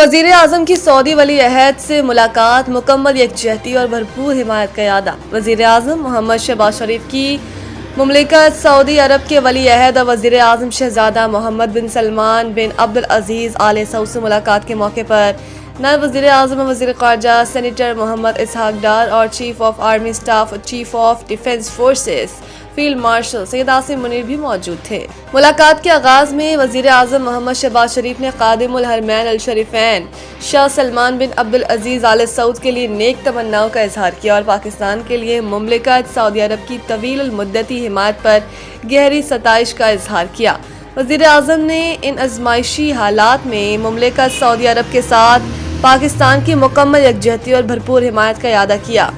وزیر اعظم کی سعودی ولی عہد سے ملاقات، مکمل یکجہتی اور بھرپور حمایت کا اعادہ۔ وزیر اعظم محمد شہباز شریف کی مملکت سعودی عرب کے ولی عہد اور وزیر اعظم شہزادہ محمد بن سلمان بن عبدالعزیز آل سعود سے ملاقات کے موقع پر نائب وزیر اعظم اور وزیر خارجہ سینیٹر محمد اسحاق ڈار اور chief of army staff, chief of defence forces field marshal Syed Asim Munir بھی موجود تھے۔ ملاقات کے آغاز میں وزیر اعظم محمد شہباز شریف نے خادم الحرمین الشریفین شاہ سلمان بن عبدالعزیز آل سعود کے لیے نیک تمناؤں کا اظہار کیا اور پاکستان کے لیے مملکت سعودی عرب کی طویل المدتی حمایت پر گہری ستائش کا اظہار کیا۔ وزیر اعظم نے ان ازمائشی حالات میں مملکت سعودی عرب کے ساتھ پاکستان کی مکمل یکجہتی اور بھرپور حمایت کا اعادہ کیا۔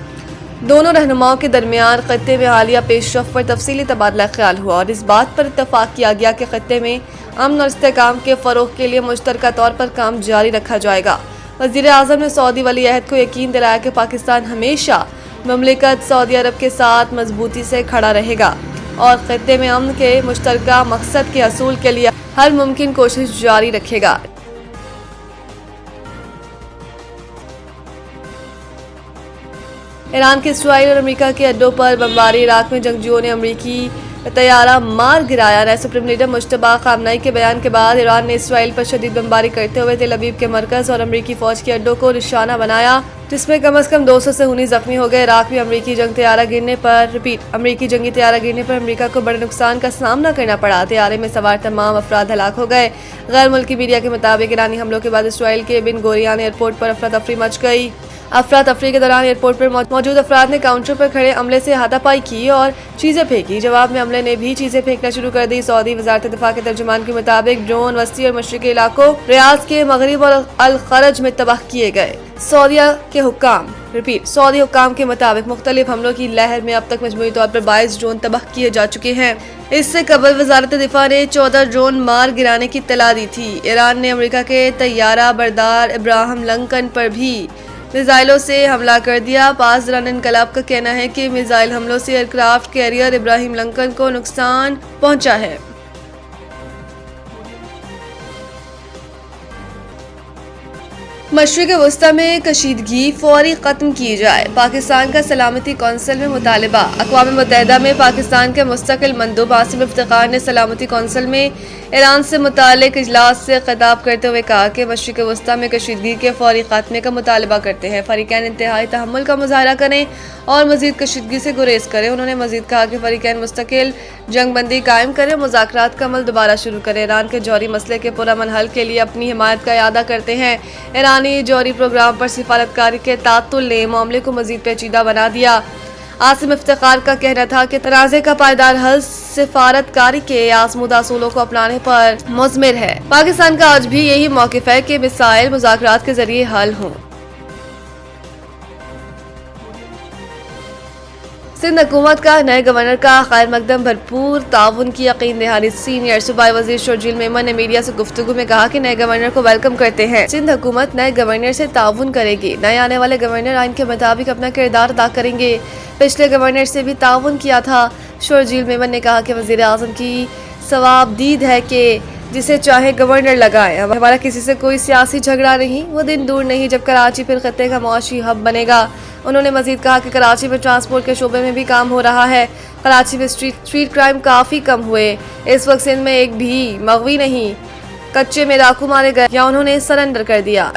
دونوں رہنماؤں کے درمیان خطے میں حالیہ پیش رفت پر تفصیلی تبادلہ خیال ہوا اور اس بات پر اتفاق کیا گیا کہ خطے میں امن اور استحکام کے فروغ کے لیے مشترکہ طور پر کام جاری رکھا جائے گا۔ وزیر اعظم نے سعودی ولی عہد کو یقین دلایا کہ پاکستان ہمیشہ مملکت سعودی عرب کے ساتھ مضبوطی سے کھڑا رہے گا اور خطے میں امن کے مشترکہ مقصد کے حصول کے لیے ہر ممکن کوشش جاری رکھے گا۔ ایران کے اسرائیل اور امریکہ کے اڈوں پر بمباری، عراق میں جنگجوؤں نے امریکی طیارہ مار گرایا۔ نئے سپریم لیڈر مجتبیٰ خامنئی کے بیان کے بعد ایران نے اسرائیل پر شدید بمباری کرتے ہوئے تل ابیب کے مرکز اور امریکی فوج کے اڈوں کو نشانہ بنایا، جس میں کم از کم 200 سے 19 زخمی ہو گئے۔ عراق میں امریکی جنگی طیارہ گرنے پر امریکہ کو بڑے نقصان کا سامنا کرنا پڑا۔ طیارے میں سوار تمام افراد ہلاک ہو گئے۔ غیر ملکی میڈیا کے مطابق ایرانی حملوں کے بعد اسرائیل کے بن گوریان ایئرپورٹ پر افراتفری مچ گئی۔ افراتفری کے دوران ایئرپورٹ پر موجود افراد نے کاؤنٹر پر کھڑے عملے سے ہاتھا پائی کی اور چیزیں پھینکی۔ جواب میں عملے نے بھی چیزیں پھینکنا شروع کر دی۔ سعودی وزارت دفاع کے ترجمان کے مطابق ڈرون وسطی اور مشرقی علاقوں، ریاض کے مغرب اور الخرج میں تباہ کیے گئے۔ سعودی حکام کے مطابق مختلف حملوں کی لہر میں اب تک مجموعی طور پر 22 ڈرون تباہ کیے جا چکے ہیں۔ اس سے قبل وزارت دفاع نے 14 ڈرون مار گرانے کی اطلاع دی تھی۔ ایران نے امریکہ کے طیارہ بردار ابراہیم لنکن پر بھی میزائلوں سے حملہ کر دیا۔ پاسداران انقلاب کا کہنا ہے کہ میزائل حملوں سے ایئرکرافٹ کیریئر ابراہیم لنکن کو نقصان پہنچا ہے۔ مشرق وسطی میں کشیدگی فوری ختم کی جائے، پاکستان کا سلامتی کونسل میں مطالبہ۔ اقوام متحدہ میں پاکستان کے مستقل مندوب عاصم افتخار نے سلامتی کونسل میں ایران سے متعلق اجلاس سے خطاب کرتے ہوئے کہا کہ مشرق وسطی میں کشیدگی کے فوری خاتمے کا مطالبہ کرتے ہیں۔ فریقین انتہائی تحمل کا مظاہرہ کریں اور مزید کشیدگی سے گریز کریں۔ انہوں نے مزید کہا کہ فریقین مستقل جنگ بندی قائم کریں، مذاکرات کا عمل دوبارہ شروع کریں، ایران کے جوہری مسئلے کے پرامن حل کے لیے اپنی حمایت کا اعادہ کرتے ہیں۔ ایرانی جوہری پروگرام پر سفارتکاری کے تعطل نے معاملے کو مزید پیچیدہ بنا دیا۔ عاصم افتخار کا کہنا تھا کہ تنازع کا پائیدار حل سفارتکاری کے آزمودہ اصولوں کو اپنانے پر مضمر ہے۔ پاکستان کا آج بھی یہی موقف ہے کہ مسائل مذاکرات کے ذریعے حل ہوں۔ سندھ حکومت کا نئے گورنر کا خیر مقدم بھرپور تعاون کی یقین دہانی۔ سینئر صوبائی وزیر شرجیل میمن نے میڈیا سے گفتگو میں کہا کہ نئے گورنر کو ویلکم کرتے ہیں۔ سندھ حکومت نئے گورنر سے تعاون کرے گی۔ نئے آنے والے گورنر آئین کے مطابق اپنا کردار ادا کریں گے۔ پچھلے گورنر سے بھی تعاون کیا تھا۔ شرجیل میمن نے کہا کہ وزیر اعظم کی صوابدید ہے کہ جسے چاہے گورنر لگائیں، ہمارا کسی سے کوئی سیاسی جھگڑا نہیں، وہ دن دور نہیں جب کراچی پھر خطے کا معاشی ہب بنے گا۔ انہوں نے مزید کہا کہ کراچی میں ٹرانسپورٹ کے شعبے میں بھی کام ہو رہا ہے۔ کراچی میں اسٹریٹ کرائم کافی کم ہوئے۔ اس وقت سندھ میں ایک بھی مغوی نہیں، کچے میں ڈاکو مارے گئے یا انہوں نے سرنڈر کر دیا۔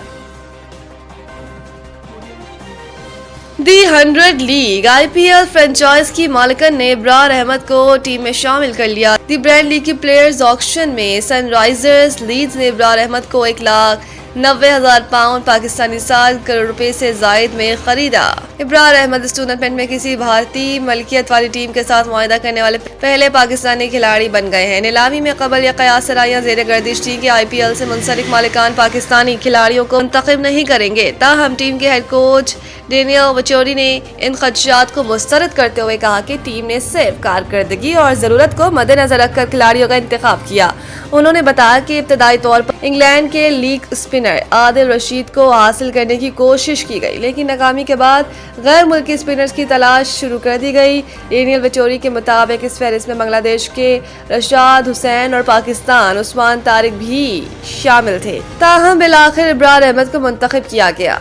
دی 100 لیگ آئی پی ایل فرنچائز کی مالکن نے ابرار احمد کو ٹیم میں شامل کر لیا۔ دی برانڈ لیگ کی پلیئرز آکشن میں سن رائزرز لیڈز نے ابرار احمد کو 1,90,000 پاؤنڈ پاکستانی 7 کروڑ روپے سے زائد میں خریدا۔ ابرار احمد اس ٹورنامنٹ میں کسی بھارتی ملکیت والی ٹیم کے ساتھ معاہدہ کرنے والے پہلے پاکستانی کھلاڑی بن گئے ہیں۔ نیلامی میں قبل یا قیاس سرایاں زیر گردش تھی کہ آئی پی ایل سے منسلک مالکان پاکستانی کھلاڑیوں کو منتخب نہیں کریں گے، تاہم ٹیم کے ہیڈ کوچ ڈینیل وچوری نے ان خدشات کو مسترد کرتے ہوئے کہا کہ ٹیم نے صرف کارکردگی اور ضرورت کو مد نظر رکھ کر کھلاڑیوں کا انتخاب کیا۔ انہوں نے بتایا کہ ابتدائی طور پر انگلینڈ کے لیگ اسپنر اسپنر عادل رشید کو حاصل کرنے کی کوشش کی گئی، لیکن ناکامی کے بعد غیر ملکی اسپنرز کی تلاش شروع کر دی گئی۔ ڈینیل ویٹوری کے مطابق اس فہرست میں بنگلہ دیش کے رشاد حسین اور پاکستان عثمان طارق بھی شامل تھے، تاہم بالآخر ابرار احمد کو منتخب کیا گیا۔